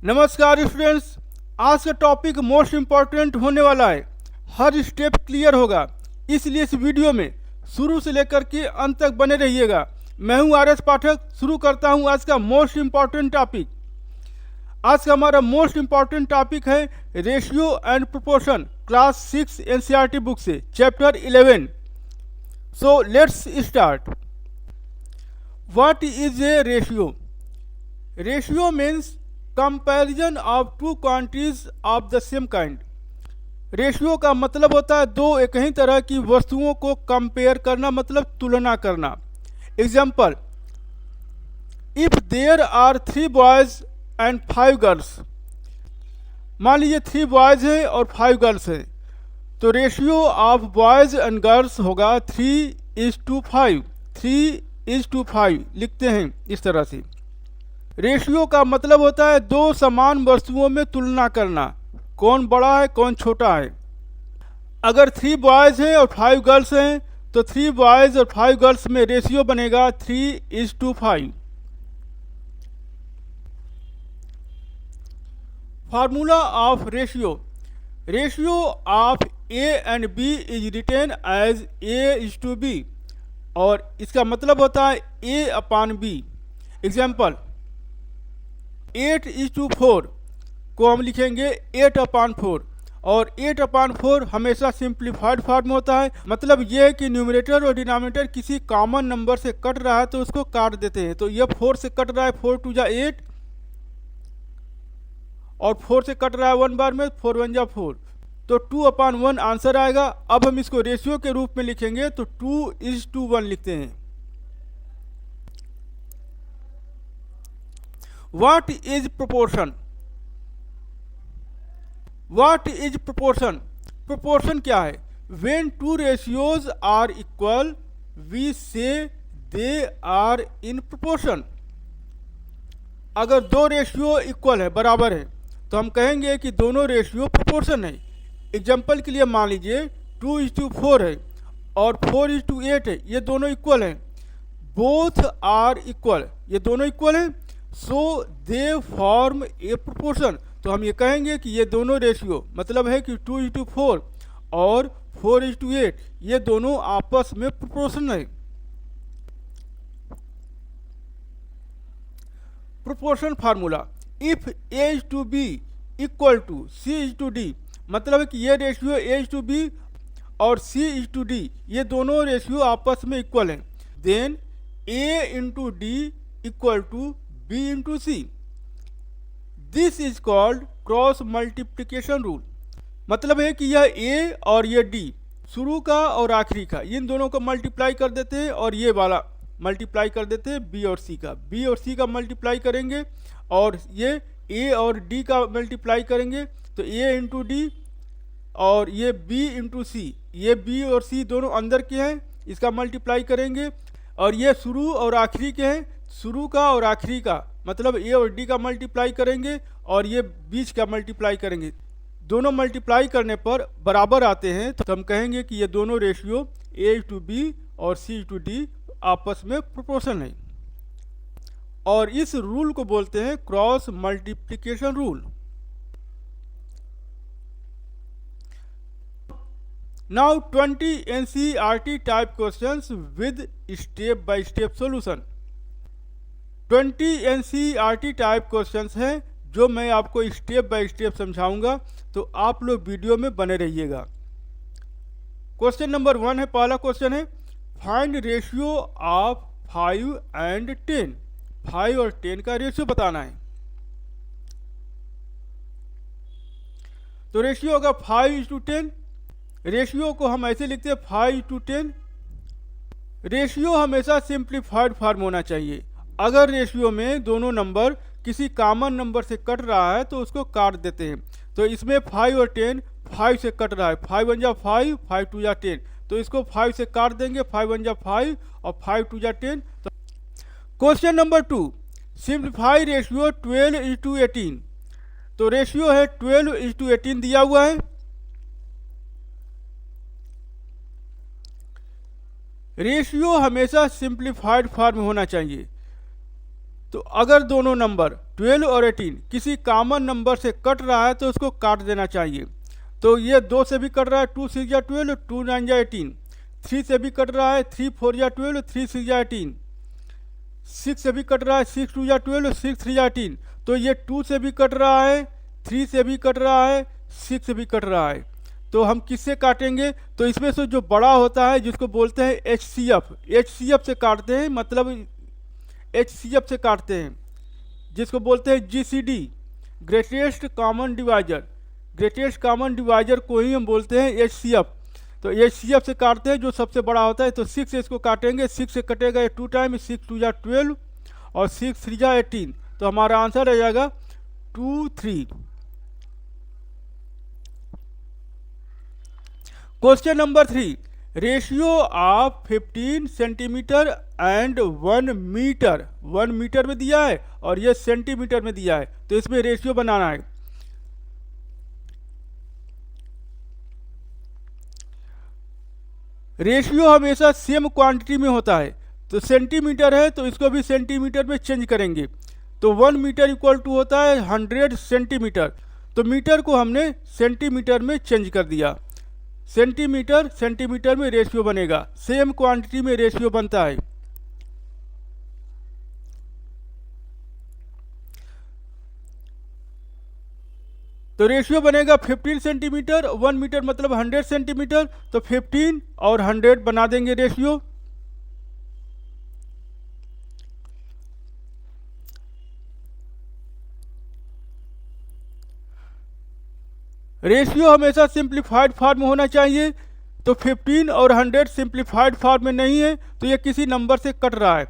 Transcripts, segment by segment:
नमस्कार स्टूडेंट्स। आज का टॉपिक मोस्ट इम्पॉर्टेंट होने वाला है। हर स्टेप क्लियर होगा, इसलिए इस वीडियो में शुरू से लेकर के अंत तक बने रहिएगा। मैं हूं आर एस पाठक। शुरू करता हूं आज का मोस्ट इम्पॉर्टेंट टॉपिक। आज का हमारा मोस्ट इम्पॉर्टेंट टॉपिक है ratio and proportion, class 6 NCERT book से, chapter 11। So let's start. What is a ratio? Ratio means comparison of two quantities of the same kind. Ratio का मतलब होता है दो एक ही तरह की वस्तुओं को कंपेयर करना, मतलब तुलना करना। Example, if there are 3 boys and 5 girls. मान लीजिए 3 बॉयज हैं और 5 गर्ल्स हैं, तो ratio of boys and girls होगा 3:5। 3:5 लिखते हैं इस तरह से। रेशियो का मतलब होता है दो समान वस्तुओं में तुलना करना, कौन बड़ा है कौन छोटा है। अगर 3 बॉयज हैं और 5 गर्ल्स हैं तो 3 बॉयज और 5 गर्ल्स में रेशियो बनेगा 3:5। Formula of ratio. Ratio of a and b is written as A:B, और इसका मतलब होता है A/B। एग्जाम्पल, 8:4 को हम लिखेंगे 8/4, और 8/4 हमेशा सिंप्लीफाइड फॉर्म होता है। मतलब ये है कि न्यूमरेटर और डिनोमिनेटर किसी कॉमन नंबर से कट रहा है तो उसको काट देते हैं। तो ये 4 से कट रहा है, 4 2 जा 8, और 4 से कट रहा है 1 बार में, 4 1 जा 4, तो 2/1 आंसर आएगा। अब हम इसको रेशियो के रूप में लिखेंगे तो 2:1 लिखते हैं। What is proportion? What is proportion? Proportion क्या है? When two ratios are equal, we say they are in proportion. अगर दो रेशियो इक्वल है, बराबर है, तो हम कहेंगे कि दोनों रेशियो प्रोपोर्शन है। एग्जाम्पल के लिए मान लीजिए 2:4 है और 4:8 है, ये दोनों इक्वल हैं। बोथ आर इक्वल, ये दोनों इक्वल हैं, सो दे फॉर्म ए प्रोपोर्शन। तो हम ये कहेंगे कि ये दोनों रेशियो, मतलब है कि 2:4 और 4:8, ये दोनों आपस में प्रोपोर्शन है। Proportion formula, if A:B equal to C:D, मतलब है कि ये रेशियो A:B और C:D, ये दोनों रेशियो आपस में इक्वल हैं, then A:D equal to B:C। This is called cross multiplication rule. मतलब है कि यह A और ये D, शुरू का और आखिरी का, इन दोनों को मल्टीप्लाई कर देते हैं, और ये वाला मल्टीप्लाई कर देते हैं B और C का। B और C का मल्टीप्लाई करेंगे और ये A और D का मल्टीप्लाई करेंगे, तो A:D, और ये B:C, ये B और C दोनों अंदर के हैं, इसका मल्टीप्लाई करेंगे, और ये शुरू और आखिरी के हैं, शुरू का और आखिरी का, मतलब A और D का मल्टीप्लाई करेंगे, और ये बीच का मल्टीप्लाई करेंगे। दोनों मल्टीप्लाई करने पर बराबर आते हैं, तो हम कहेंगे कि ये दोनों रेशियो A:B और C:D आपस में प्रोपोर्शन है, और इस रूल को बोलते हैं cross multiplication rule. Now 20 NCERT type questions with step by step solution। 20 NCERT type questions हैं जो मैं आपको स्टेप बाय स्टेप समझाऊंगा, तो आप लोग वीडियो में बने रहिएगा। क्वेश्चन नंबर 1 है, पहला क्वेश्चन है, फाइंड रेशियो ऑफ 5 एंड 10। 5 और 10 का रेशियो बताना है। तो रेशियो होगा 5:10। रेशियो को हम ऐसे लिखते हैं 5:10। रेशियो हमेशा सिंप्लीफाइड फॉर्म होना चाहिए। अगर रेशियो में दोनों नंबर किसी कॉमन नंबर से कट रहा है तो उसको काट देते हैं। तो इसमें 5 और 10, 5 से कट रहा है, 5 1 जा 5, 5 2 जा 10, तो इसको 5 से काट देंगे, 5 1 जा 5 और 5 2 जा 10। तो क्वेश्चन नंबर 2, सिंप्लीफाई रेशियो 12:18। तो रेशियो है 12:18 दिया हुआ है। रेशियो हमेशा सिंप्लीफाइड फॉर्म होना चाहिए। तो अगर दोनों नंबर 12 और 18 किसी कॉमन नंबर से कट रहा है तो उसको काट देना चाहिए। तो ये 2 से भी कट रहा है, 2 6 या 12, 2 9 या 18। 3 से भी कट रहा है, 3 4 या 12, 3 6 या 18। 6 से भी कट रहा है, 6 2 या 12, 6 3 या 18। तो ये 2 से भी कट रहा है, 3 से भी कट रहा है, 6 से भी कट रहा है। तो हम किससे काटेंगे? तो इसमें से जो बड़ा होता है जिसको बोलते हैं HCF, HCF से काटते हैं, मतलब HCF से काटते हैं, जिसको बोलते हैं GCD, greatest common divisor. Greatest common divisor को ही हम बोलते हैं HCF। तो HCF से काटते हैं जो सबसे बड़ा होता है। तो 6 से इसको काटेंगे, 6 से कटेगा ये 2 टाइम, 6 2 या 12 और 6 3 या 18। तो हमारा आंसर आ जाएगा 2 3। Question number 3, ratio of 15 centimetre and 1 metre. 1 metre में दिया है और ये सेंटीमीटर में दिया है, तो इसमें रेशियो बनाना है। रेशियो हमेशा सेम क्वांटिटी में होता है। तो सेंटीमीटर है तो इसको भी सेंटीमीटर में चेंज करेंगे। तो 1 मीटर इक्वल टू होता है 100 सेंटीमीटर। तो मीटर को हमने सेंटीमीटर में चेंज कर दिया। सेंटीमीटर सेंटीमीटर में रेशियो बनेगा, सेम क्वांटिटी में रेशियो बनता है। तो रेशियो बनेगा 15 सेंटीमीटर, 1 मीटर मतलब 100 सेंटीमीटर। तो 15 और 100 बना देंगे रेशियो। रेशियो हमेशा सिंप्लीफाइड फॉर्म में होना चाहिए। तो 15 और 100 सिंप्लीफाइड फॉर्म में नहीं है, तो ये किसी नंबर से कट रहा है।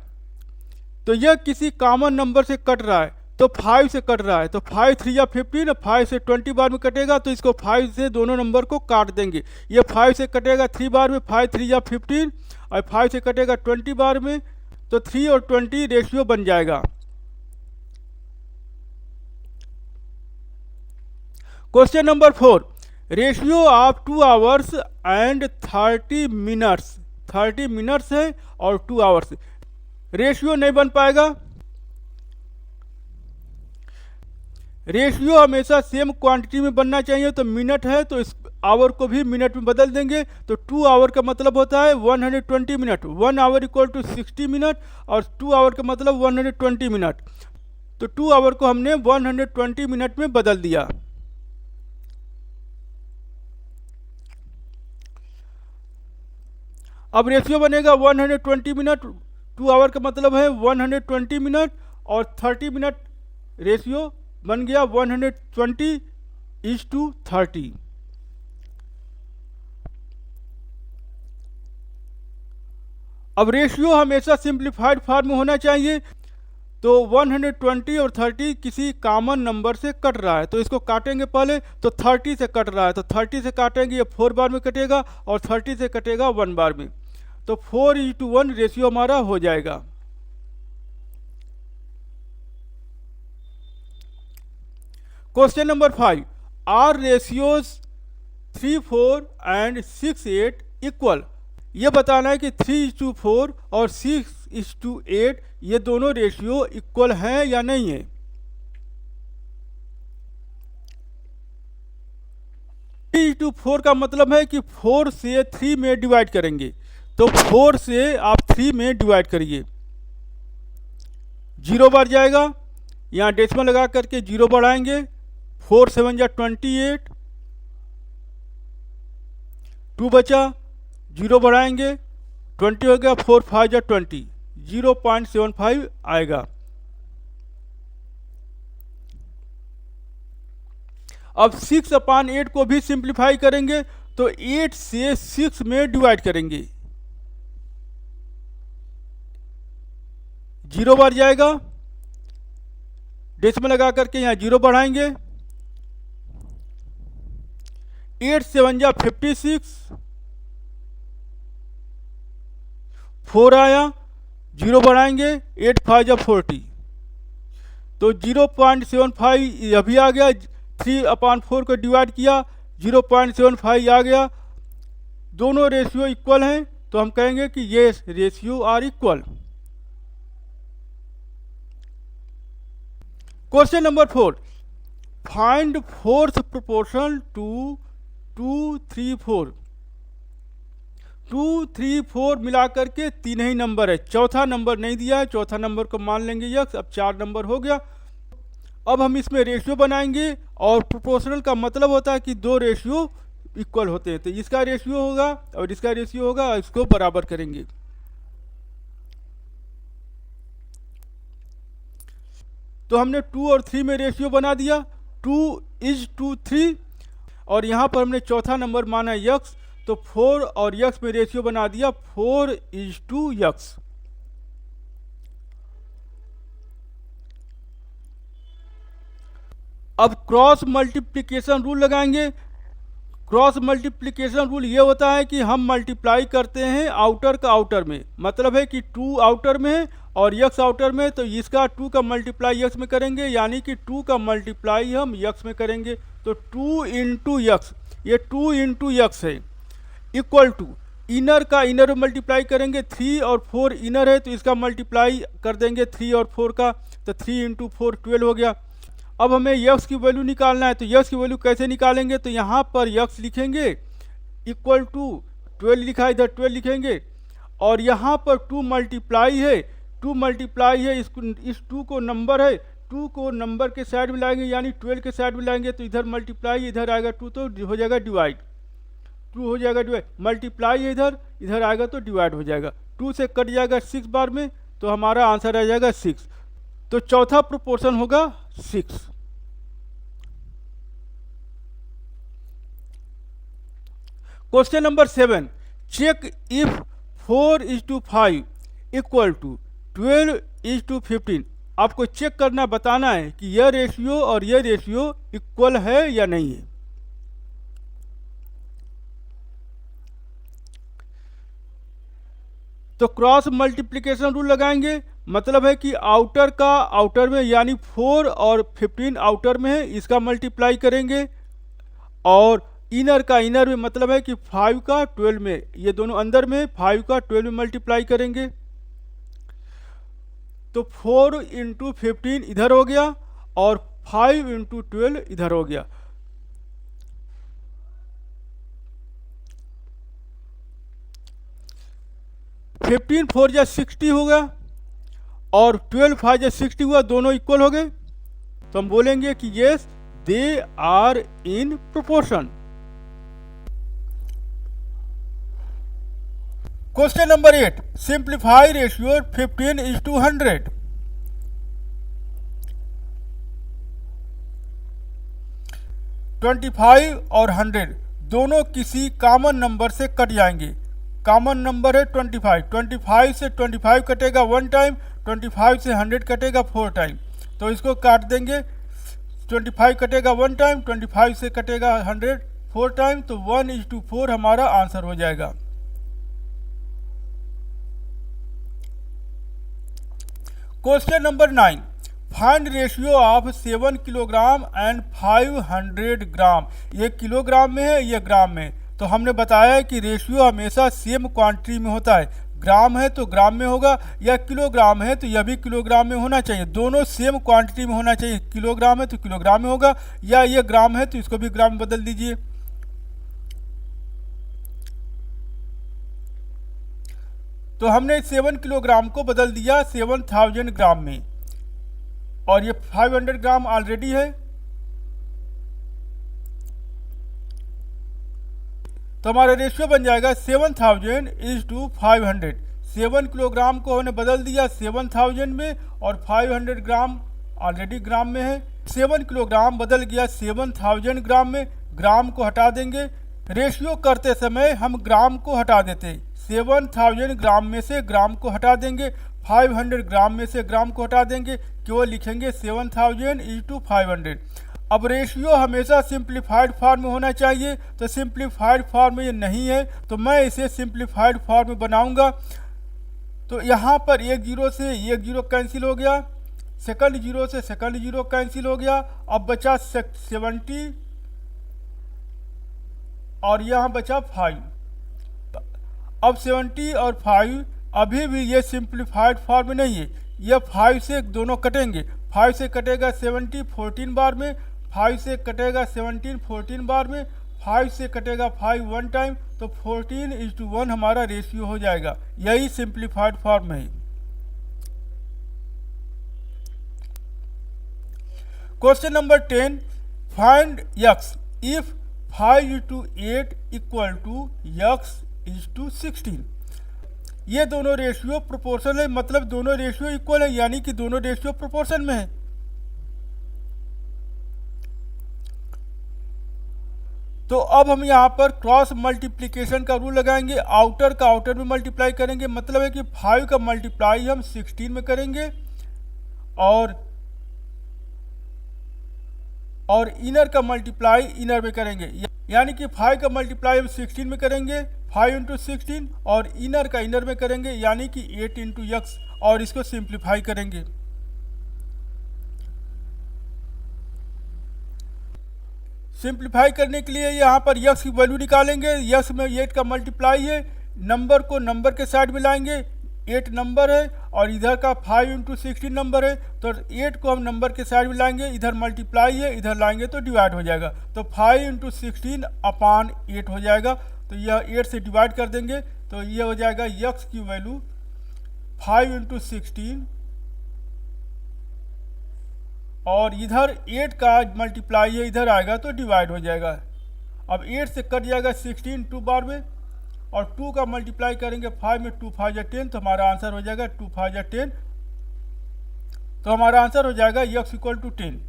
तो यह किसी कॉमन नंबर से कट रहा है, तो 5 से कट रहा है। तो 5 3 या 15, 5 से 20 बार में कटेगा, तो इसको 5 से दोनों नंबर को काट देंगे। ये 5 से कटेगा 3 बार में, 5 3 या 15, और 5 से कटेगा 20 बार में, तो 3 और 20 रेशियो बन जाएगा। Question number 4, ratio of 2 hours and 30 minutes. 30 minutes है और 2 आवर्स, रेशियो नहीं बन पाएगा। रेशियो हमेशा सेम क्वांटिटी में बनना चाहिए। तो मिनट है तो इस आवर को भी मिनट में बदल देंगे। तो 2 आवर का मतलब होता है 120 minute. 1 hour equal to 60 minute और 2 आवर का मतलब 120 मिनट। तो 2 आवर को हमने 120 मिनट में बदल दिया। अब रेशियो बनेगा 120 मिनट, 2 आवर का मतलब है 120 मिनट और 30 मिनट। रेशियो बन गया 120:30। अब रेशियो हमेशा सिंप्लीफाइड फॉर्म में होना चाहिए। तो 120 और 30 किसी कॉमन नंबर से कट रहा है, तो इसको काटेंगे पहले। तो 30 से कट रहा है, तो 30 से काटेंगे, ये 4 बार में कटेगा और 30 से कटेगा 1 बार में। तो 4:1 रेशियो हमारा हो जाएगा। Question number 5, are ratios 3 4 and 6 8 equal. ये बताना है कि 3:4 और 6:8 ये दोनों रेशियो इक्वल हैं या नहीं है। 3:4 का मतलब है कि 4 से 3 में डिवाइड करेंगे। तो 4 से आप 3 में डिवाइड करिए, 0 बार जाएगा, यहाँ डेसिमल लगा करके 0 बढ़ाएंगे। 4 7 या 28, 2 बचा, 0 बढ़ाएंगे, 20 हो गया, 4 5 या 20, 0.75 आएगा। अब 6/8 को भी सिंप्लीफाई करेंगे, तो 8 से 6 में डिवाइड करेंगे, 0 बार जाएगा, डेसिमल लगा करके यहाँ 0 बढ़ाएंगे। 8 7 या 56, 4 आया, 0 बढ़ाएंगे, 8 5 या 40, तो 0.75 अभी आ गया। 3/4 को डिवाइड किया, 0.75 आ गया। दोनों रेशियो इक्वल हैं, तो हम कहेंगे कि ये ratio are equal. Question number 4, find fourth proportion to 2, 3, 4। 2, 3, 4 मिलाकर के तीन ही नंबर है, चौथा नंबर नहीं दिया है, चौथा नंबर को मान लेंगे यक्स। अब 4 नंबर हो गया। अब हम इसमें रेशियो बनाएंगे, और प्रोपोर्शनल का मतलब होता है कि दो रेशियो इक्वल होते हैं, तो इसका रेशियो होगा और इसका रेशियो होगा, इसको बराबर करेंगे। तो हमने 2 और 3 में रेशियो बना दिया, 2:3, और यहाँ पर हमने चौथा नंबर माना यक्स, तो 4 और यक्स में रेशियो बना दिया 4:यक्स। अब क्रॉस मल्टीप्लिकेशन रूल लगाएंगे। क्रॉस मल्टीप्लिकेशन रूल ये होता है कि हम मल्टीप्लाई करते हैं आउटर का आउटर में, मतलब है कि 2 आउटर में है और यक्स आउटर में, तो इसका 2 का मल्टीप्लाई यक्स में करेंगे, यानी कि 2 का मल्टीप्लाई हम यक्स में करेंगे। तो 2 इंटू यक्स, ये 2 इंटू यक्स है, इक्वल टू इनर का इनर में मल्टीप्लाई करेंगे, 3 और 4 इनर है तो इसका मल्टीप्लाई कर देंगे 3 और 4 का, तो 3 इंटू 4 12 हो गया। अब हमें यक्स की वैल्यू निकालना है, तो यक्स की वैल्यू कैसे निकालेंगे, तो यहाँ पर यक्स लिखेंगे इक्वल टू 12 लिखा है, इधर 12 लिखेंगे, और यहाँ पर 2 मल्टीप्लाई है, 2 मल्टीप्लाई है, इस 2 को नंबर है, 2 को नंबर के साइड में लाएंगे, यानी 12 के साइड में लाएंगे, तो इधर मल्टीप्लाई, इधर आएगा 2 तो हो जाएगा डिवाइड, 2 हो जाएगा डिवाइड, मल्टीप्लाई है इधर, इधर आएगा तो डिवाइड हो जाएगा, 2 से कट जाएगा 6 बार में, तो हमारा आंसर आ जाएगा 6। तो चौथा प्रोपोर्शन होगा 6। Question number 7, check if 4:5 equal to 12:15। आपको चेक करना, बताना है कि यह रेशियो और यह रेशियो इक्वल है या नहीं है। तो क्रॉस मल्टीप्लिकेशन रूल लगाएंगे, मतलब है कि आउटर का आउटर में, यानी 4 और 15 आउटर में है, इसका मल्टीप्लाई करेंगे, और इनर का इनर में, मतलब है कि 5 का 12 में, ये दोनों अंदर में, 5 का 12 में मल्टीप्लाई करेंगे, तो 4 इंटू 15 इधर हो गया और 5 इंटू 12 इधर हो गया। फिफ्टीन 4 जा 60 होगा और 12 5 जा 60 हुआ, दोनों इक्वल हो गए, तो हम बोलेंगे कि yes they are in proportion. Question number 8, simplify ratio 15:100। 25 और 100 दोनों किसी कॉमन नंबर से कट जाएंगे। कॉमन नंबर है 25, 25 से 25 कटेगा 1 टाइम, 25 से 100 कटेगा 4 टाइम, तो इसको काट देंगे। 25 कटेगा 1 टाइम, 25 से कटेगा 100 4 टाइम, तो 1:4 हमारा आंसर हो जाएगा। Question number 9, find ratio of 7 kilogram and 500 ग्राम। ये किलोग्राम में है, ये ग्राम में है, तो हमने बताया है कि रेशियो हमेशा सेम क्वांटिटी में होता है। ग्राम है तो ग्राम में होगा, या किलोग्राम है तो यह भी किलोग्राम में होना चाहिए, दोनों सेम क्वांटिटी में होना चाहिए। किलोग्राम है तो किलोग्राम में होगा, या ये ग्राम है तो इसको भी ग्राम में बदल दीजिए। तो हमने 7 किलोग्राम को बदल दिया 7000 ग्राम में, और ये 500 ग्राम ऑलरेडी है, तो हमारा रेशियो बन जाएगा 7000:500। 7 किलोग्राम को हमने बदल दिया 7000 में, और 500 ग्राम ऑलरेडी ग्राम में है। 7 किलोग्राम बदल गया 7000 ग्राम में, ग्राम को हटा देंगे। रेशियो करते समय हम ग्राम को हटा देते हैं, 7000 ग्राम में से ग्राम को हटा देंगे, 500 ग्राम में से ग्राम को हटा देंगे, केवल लिखेंगे 7000:500। अब रेशियो हमेशा सिंप्लीफाइड फॉर्म में होना चाहिए, तो सिंप्लीफाइड फॉर्म में ये नहीं है, तो मैं इसे सिंप्लीफाइड फॉर्म में बनाऊंगा। तो यहाँ पर एक जीरो से एक जीरो कैंसिल हो गया, सेकंड जीरो से सेकंड जीरो कैंसिल हो गया, अब बचा 70 और यहाँ बचा 5। अब 70 और 5 अभी भी ये सिंप्लीफाइड फॉर्म में नहीं है, ये 5 से दोनों कटेंगे, 5 से कटेगा 70 14 बार में, 5 से कटेगा 17 14 बार में, 5 से कटेगा 5 वन टाइम, तो 14:1 हमारा रेशियो हो जाएगा। यही सिंप्लीफाइड फॉर्म है। Question number 10, find x if 5:8 equal to x:16। ये दोनों रेशियो प्रोपोर्शन है, मतलब दोनों रेशियो इक्वल है, यानी कि दोनों रेशियो प्रोपोर्शन में है। तो अब हम यहाँ पर क्रॉस मल्टीप्लिकेशन का रूल लगाएंगे, आउटर का आउटर में मल्टीप्लाई करेंगे, मतलब है कि 5 का मल्टीप्लाई हम 16 में करेंगे और इनर का मल्टीप्लाई इनर में करेंगे, यानी कि 5 का मल्टीप्लाई हम 16 में करेंगे 5 × 16 और इनर का इनर में करेंगे यानी कि 8 × x और इसको सिंप्लीफाई करेंगे। सिंप्लीफाई करने के लिए यहाँ पर x की वैल्यू निकालेंगे। x में 8 का मल्टीप्लाई है, नंबर को नंबर के साइड में लाएंगे, 8 नंबर है और इधर का 5 × 16 नंबर है, तो 8 को हम नंबर के साइड में लाएंगे, इधर मल्टीप्लाई है, इधर लाएंगे तो डिवाइड हो जाएगा, तो 5 × 16 अपान 8 हो जाएगा। तो यह 8 से डिवाइड कर देंगे तो यह हो जाएगा x की वैल्यू 5 × 16 और इधर 8 का मल्टीप्लाई है, इधर आएगा तो डिवाइड हो जाएगा। अब 8 से कट जाएगा 16 2 बार में और 2 का मल्टीप्लाई करेंगे 5 में, 2 5 10, तो हमारा आंसर हो जाएगा 2 5 10, तो हमारा आंसर हो जाएगा x = 10।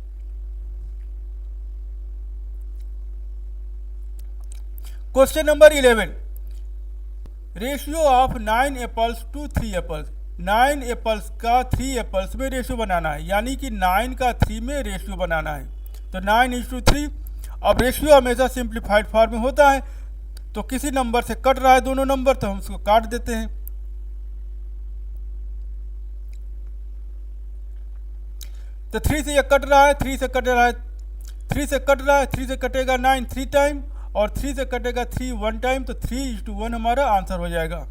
Question number 11, ratio of 9 apples to 3 apples. 9 apples का 3 एप्पल्स में रेशियो बनाना है, यानी कि 9 का 3 में रेशियो बनाना है, तो 9:3। अब रेशियो हमेशा सिंप्लीफाइड फॉर्म में होता है, तो किसी नंबर से कट रहा है दोनों नंबर, तो हम उसको काट देते हैं। तो 3 से यह कट रहा है, 3 से कट रहा है, 3 से कट रहा है, 3 से कटेगा 9 3 टाइम और 3 से कटेगा 3 वन टाइम, तो 3:1 हमारा आंसर हो जाएगा।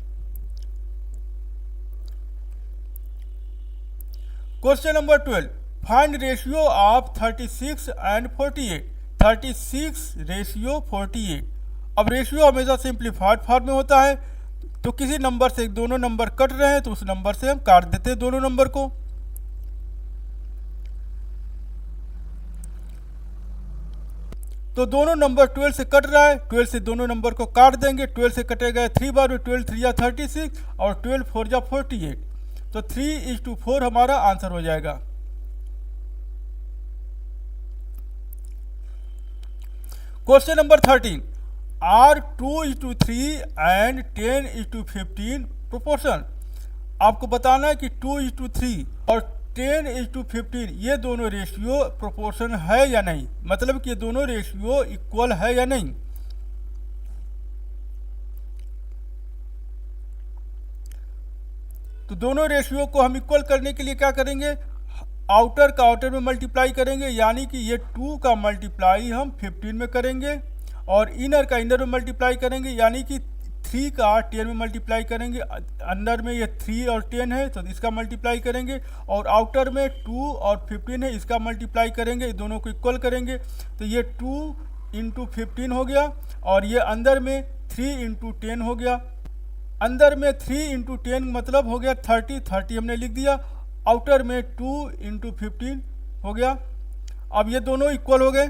Question number 12, find ratio of 36 and 48। 36 ratio 48। अब रेशियो हमेशा सिंप्लीफाइड फॉर्म में होता है, तो किसी नंबर से दोनों नंबर कट रहे हैं तो उस नंबर से हम काट देते हैं दोनों नंबर को। तो दोनों नंबर 12 से कट रहा है, 12 से दोनों नंबर को काट देंगे, 12 से कटेगा 3 बार में, 12 3 36 और 12 4 48, तो 3:4 हमारा आंसर हो जाएगा। Question number 13, are 2:3 and 10:15 proportion. आपको बताना है कि 2:3 और 10:15 ये दोनों रेशियो प्रोपोर्शन है या नहीं, मतलब कि ये दोनों रेशियो इक्वल है या नहीं। तो दोनों रेशियो को हम इक्वल करने के लिए क्या करेंगे, आउटर का आउटर में मल्टीप्लाई करेंगे, यानी कि ये 2 का मल्टीप्लाई हम 15 में करेंगे और इनर का इनर में मल्टीप्लाई करेंगे, यानी कि 3 का 10 में मल्टीप्लाई करेंगे। अंदर में ये 3 और 10 है तो इसका मल्टीप्लाई करेंगे और आउटर में 2 और 15 है, इसका मल्टीप्लाई करेंगे, दोनों को इक्वल करेंगे, तो ये 2 × 15 हो गया और ये अंदर में 3 × 10 हो गया। अंदर में 3 × 10 मतलब हो गया 30 हमने लिख दिया, आउटर में 2 × 15 हो गया। अब ये दोनों इक्वल हो गए।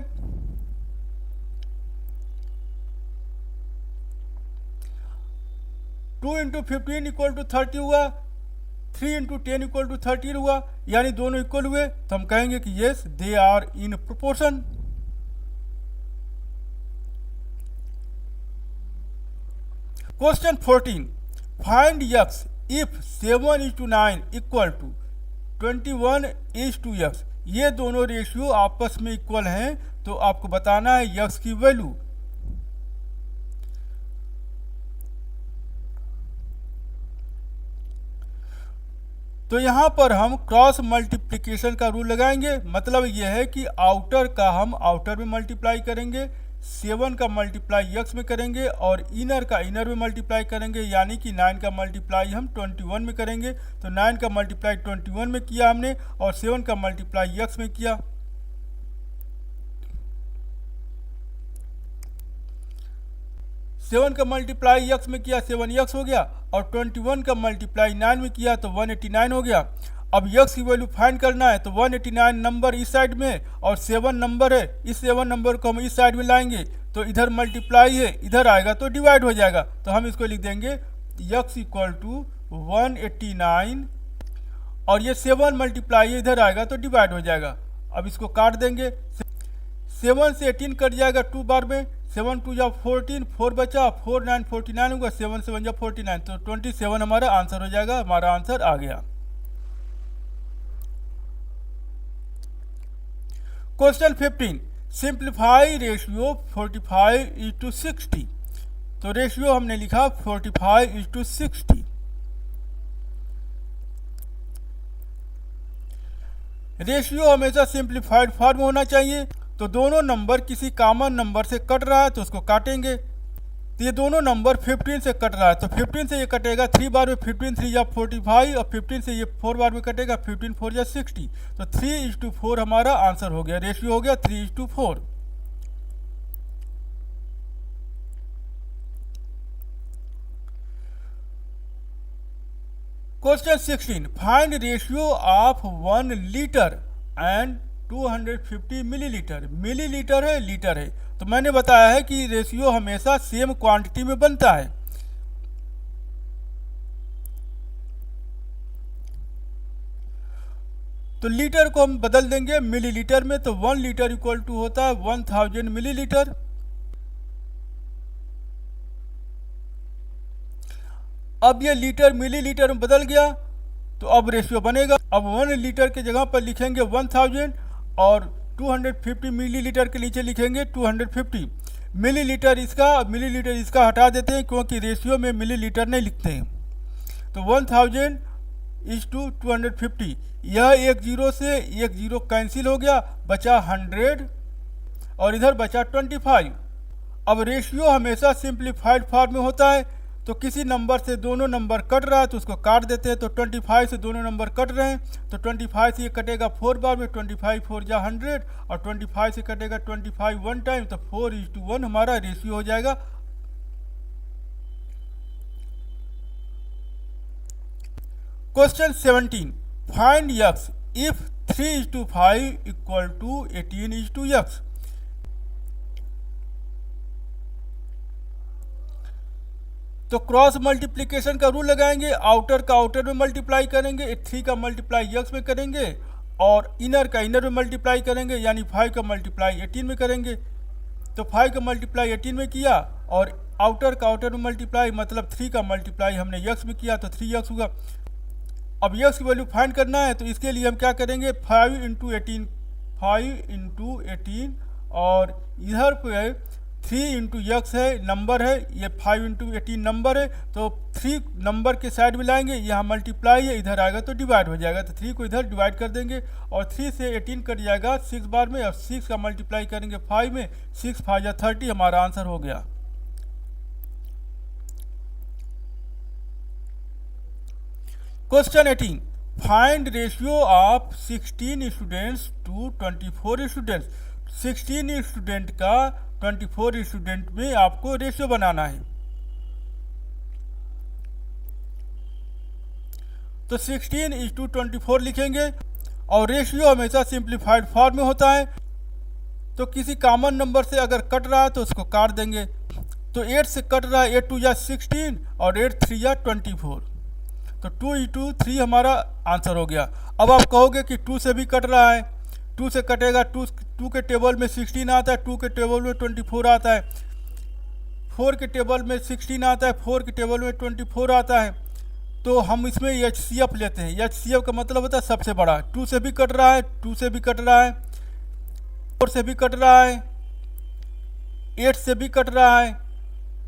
टू इंटू 15 = 30 हुआ, 3 × 10 = 13 हुआ, यानी दोनों इक्वल हुए, तो हम कहेंगे कि yes they are in proportion. Question 14, find x if 7:9 = 21:x। ये दोनों रेशियो आपस में इक्वल हैं, तो आपको बताना है x की वैल्यू। तो यहाँ पर हम क्रॉस मल्टीप्लिकेशन का रूल लगाएंगे, मतलब यह है कि आउटर का हम आउटर में मल्टीप्लाई करेंगे, 7 का मल्टीप्लाई x में करेंगे और इनर का इनर में मल्टीप्लाई करेंगे, यानी कि 9 का मल्टीप्लाई हम 21 में करेंगे। तो 9 का मल्टीप्लाई 21 में किया हमने और 7 का मल्टीप्लाई x में किया। सेवन का मल्टीप्लाई x में किया 7x हो गया और 21 का मल्टीप्लाई 9 में किया तो 189 हो गया। अब x की वैल्यू फाइंड करना है तो 189 नंबर इस साइड में और 7 नंबर है, इस 7 नंबर को हम इस साइड में लाएंगे तो इधर मल्टीप्लाई है, इधर आएगा तो डिवाइड हो जाएगा। तो हम इसको लिख देंगे x इक्वल टू 189 और ये 7 मल्टीप्लाई है, इधर आएगा तो डिवाइड हो जाएगा। अब इसको काट देंगे, 7 से 18 कट जाएगा 2 बार में, 7 2 जा 14, 4 बचा, 4 9 49 होगा, 7 7 जा 49, तो 27 हमारा आंसर हो जाएगा। हमारा आंसर आ गया। Question 15, simplify ratio 45:60। तो रेशियो हमने लिखा 45:60। रेशियो हमेशा सिंप्लीफाइड फॉर्म में होना चाहिए। तो दोनों नंबर किसी कॉमन नंबर से कट रहा है तो उसको काटेंगे। तो ये दोनों नंबर 15 से कट रहा है तो 15 से ये कटेगा 3 बार में, 15 3 या 45 और 15 से ये 4 बार में कटेगा, 15 4 या 60। तो 3:4 हमारा आंसर हो गया, रेशियो हो गया 3:4। Question 16, find ratio of 1 litre and 250 millilitre. Millilitre है, लीटर है, तो मैंने बताया है कि रेशियो हमेशा सेम क्वांटिटी में बनता है। तो लीटर को हम बदल देंगे मिलीलीटर में, तो 1 लीटर इक्वल टू होता है 1000 मिलीलीटर। अब ये लीटर मिलीलीटर में बदल गया तो अब रेशियो बनेगा। अब 1 लीटर के जगह पर लिखेंगे 1000 और 250 मिलीलीटर के नीचे लिखेंगे 250 मिलीलीटर। इसका हटा देते हैं क्योंकि रेशियो में मिलीलीटर नहीं लिखते हैं। तो 1000:250, यह एक जीरो से एक जीरो कैंसिल हो गया, बचा 100 और इधर बचा 25। अब रेशियो हमेशा सिंप्लीफाइड फॉर्म में होता है। तो किसी नंबर से दोनों नंबर कट रहा है तो उसको काट देते हैं। तो 25 से दोनों नंबर कट रहे हैं तो 25 से ये कटेगा 4 बार में, 25 4 जा 100 और 25 से कटेगा 25 1 टाइम, तो 4:1 हमारा रेशियो हो जाएगा। Question 17, find x if 3:5 equal to 18:x। तो क्रॉस मल्टीप्लिकेशन का रूल लगाएंगे, आउटर का आउटर में मल्टीप्लाई करेंगे, 3 का मल्टीप्लाई x में करेंगे और इनर का इनर में मल्टीप्लाई करेंगे, यानी 5 का मल्टीप्लाई 18 में करेंगे। तो 5 का मल्टीप्लाई 18 में किया और आउटर का आउटर में मल्टीप्लाई मतलब 3 का मल्टीप्लाई हमने x में किया तो 3x होगा। अब x की वैल्यू फाइंड करना है तो इसके लिए हम क्या करेंगे, 5 × 18 और इधर पे 3 × x है, नंबर है, ये 5 × 18 नंबर है, तो 3 नंबर के साइड में लाएंगे, यहाँ मल्टीप्लाई है, इधर आएगा तो डिवाइड हो जाएगा। तो 3 को इधर डिवाइड कर देंगे और 3 से 18 कट जाएगा 6 बार में और 6 का मल्टीप्लाई करेंगे 5 में, 6 5 या 30 हमारा आंसर हो गया। Question 18, find ratio of 16 students to 24 students. 16 student का 24 स्टूडेंट में आपको रेशियो बनाना है। तो 16:24 लिखेंगे और रेशियो हमेशा सिंप्लीफाइड फॉर्म में होता है। तो किसी कॉमन नंबर से अगर कट रहा है तो उसको काट देंगे। तो 8 से कट रहा है, 8 2 जा 16 और 8 3 जा 24, तो 2 × 3 हमारा आंसर हो गया। अब आप कहोगे कि 2 से भी कट रहा है, 2 से कटेगा, 2 के टेबल में 16 आता है, 2 के टेबल में 24 आता है, 4 के टेबल में 16 आता है, 4 के टेबल में 24 आता है। तो हम इसमें HCF लेते हैं। HCF का मतलब होता है सबसे बड़ा। 2 से भी कट रहा है, 2 से भी कट रहा है, 4 से भी कट रहा है, 8 से भी कट रहा है।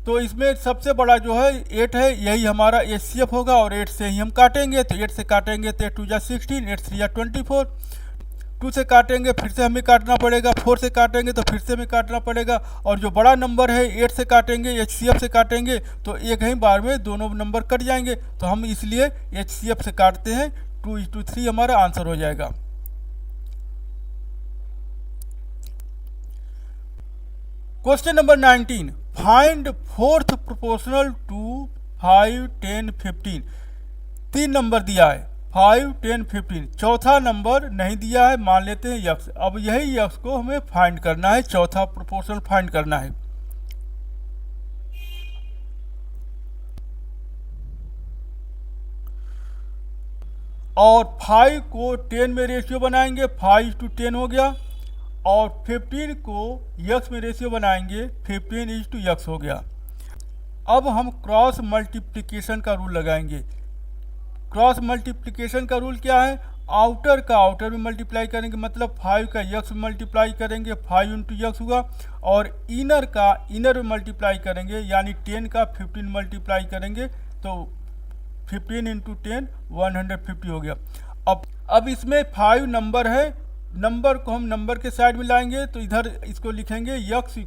तो इसमें सबसे बड़ा जो है 8 है, यही हमारा HCF होगा और 8 से ही हम काटेंगे। तो 8 से काटेंगे तो 8 2 जा 16, 8 3 जा 24, 2 से काटेंगे फिर से हमें काटना पड़ेगा, 4 से काटेंगे तो फिर से हमें काटना पड़ेगा, और जो बड़ा नंबर है 8 से काटेंगे, HCF से काटेंगे तो एक ही बार में दोनों नंबर कट जाएंगे, तो हम इसलिए HCF से काटते हैं। 2:3 हमारा आंसर हो जाएगा। Question number 19, find fourth proportional to 5, 10, 15। 3 number दिया है 5, 10, 15, चौथा नंबर नहीं दिया है, मान लेते हैं यक्स। अब यही यक्स को हमें फाइंड करना है, चौथा प्रोपोर्शनल फाइंड करना है। और 5 को 10 में रेशियो बनाएंगे, 5:10 हो गया, और 15 को यक्स में रेशियो बनाएंगे, 15:x हो गया। अब हम क्रॉस मल्टीप्लिकेशन का रूल लगाएंगे। क्रॉस मल्टीप्लिकेशन का रूल क्या है? आउटर का आउटर में मल्टीप्लाई करेंगे, मतलब 5 का यक्स में मल्टीप्लाई करेंगे, 5 × x हुआ, और इनर का इनर में मल्टीप्लाई करेंगे, यानी 10 का 15 मल्टीप्लाई करेंगे, तो 15 × 10 150 हो गया। अब इसमें 5 नंबर है, नंबर को हम नंबर के साइड में लाएंगे, तो इधर इसको लिखेंगे x =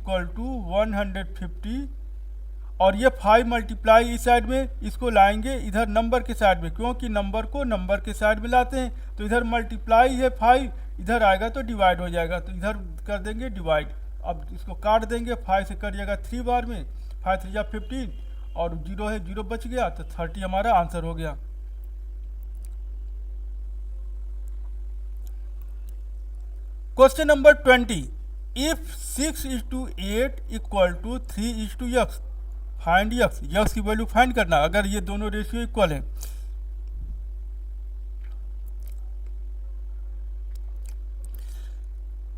150, और ये 5 मल्टीप्लाई इस साइड में, इसको लाएंगे इधर नंबर के साइड में, क्योंकि नंबर को नंबर के साइड में लाते हैं, तो इधर मल्टीप्लाई है 5, इधर आएगा तो डिवाइड हो जाएगा, तो इधर कर देंगे डिवाइड। अब इसको काट देंगे, 5 से कट जाएगा 3 बार में, 5 3 15, और 0 है 0 बच गया, तो 30 हमारा आंसर हो गया। Question number 20, if 6:8 = 3:x, find x. X की वैल्यू फाइंड करना अगर ये दोनों रेशियो इक्वल है।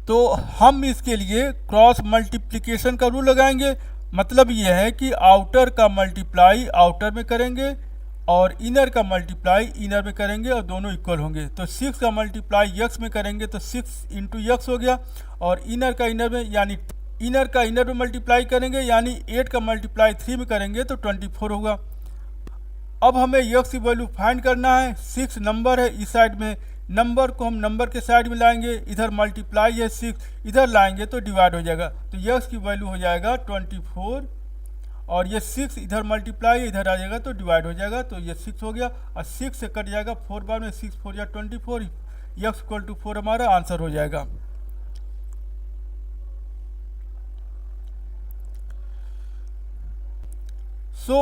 तो हम इसके लिए क्रॉस मल्टीप्लिकेशन का रूल लगाएंगे। मतलब ये है कि आउटर का मल्टीप्लाई आउटर में करेंगे और इनर का मल्टीप्लाई इनर में करेंगे, और दोनों इक्वल होंगे। तो 6 का मल्टीप्लाई यक्स में करेंगे तो 6 × x हो गया, और इनर का इनर में, यानी इनर का इनर में मल्टीप्लाई करेंगे, यानी 8 का मल्टीप्लाई 3 में करेंगे तो 24 होगा। अब हमें यक्स की वैल्यू फाइंड करना है। 6 नंबर है इस साइड में, नंबर को हम नंबर के साइड में लाएंगे, इधर मल्टीप्लाई है 6, इधर लाएंगे तो डिवाइड हो जाएगा, तो यक्स की वैल्यू हो जाएगा 24, और ये 6 इधर मल्टीप्लाई है, इधर आ जाएगा तो डिवाइड हो जाएगा, तो ये 6 हो गया, और 6 से कट जाएगा 4 बार में, 6 4 या 24, यक्स = 4 हमारा आंसर हो जाएगा। So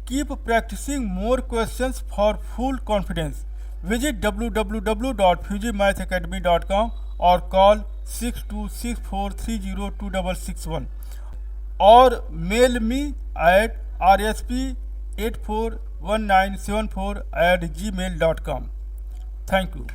keep practicing more questions for full confidence. Visit www.fujimathacademy.com or call 6264302661 or mail me at rsp841974@gmail.com. Thank you.